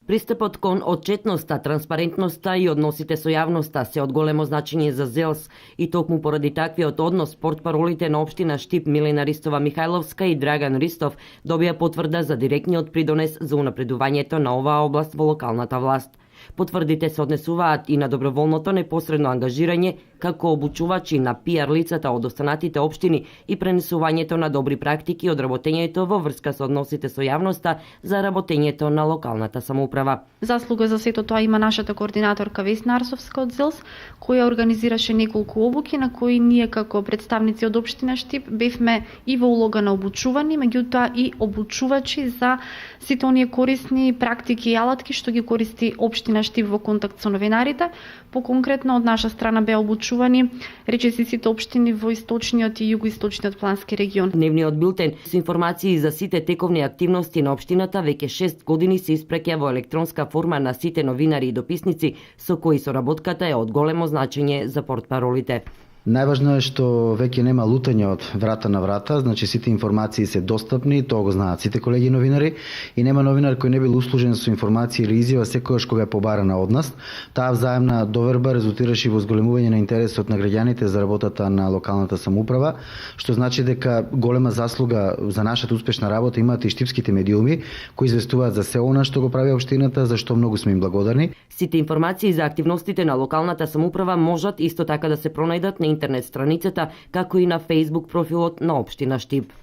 Пристапот кон отчетноста, транспарентноста и односите со јавноста се од големо значење за ЗЕЛС и токму поради таквиот однос портпаролите на општина Штип Милена Ристова Михајловска и Драган Ристов добија потврда за директниот придонес за унапредувањето на оваа област во локалната власт. Потврдите се однесуваат и на доброволното непосредно ангажирање како обучувачи на пиар лицата од останатите општини и пренесувањето на добри практики од работењето во врска со односите со јавноста за работењето на локалната самоуправа. Заслуга за сето тоа има нашата координаторка Весна Арсовска од ЗЕЛС, која организираше неколку обуки на кои ние како представници од општина Штип бевме и во улога на обучувани, меѓутоа и обучувачи за сите оние корисни практики и алатки што ги користи општина Штип во контакт со новинарите. Поконкретно од наша страна беа обучувани речиси сите општини во источниот и југоисточниот плански регион. Дневниот билтен со информации за сите тековни активности на општината веќе 6 години се испреќа во електронска форма на сите новинари и дописници со кои соработката е од големо значење за портпаролите. Најважно е што веќе нема лутање од врата на врата, значи сите информации се достапни, тоа го знаат сите колеги новинари и нема новинар кој не бил услужен со информација или изјава секогаш кога е побарана од нас. Таа взаемна доверба резултираше во зголемување на интересот на граѓаните за работата на локалната самоуправа, што значи дека голема заслуга за нашата успешна работа имаат и штипските медиуми кои известуваат за се она што го прави општината, за што многу сме им благодарни. Сите информации за активностите на локалната самоуправа можат исто така да се пронајдат на интернет страницата, како и на Facebook профилот на општина Штип.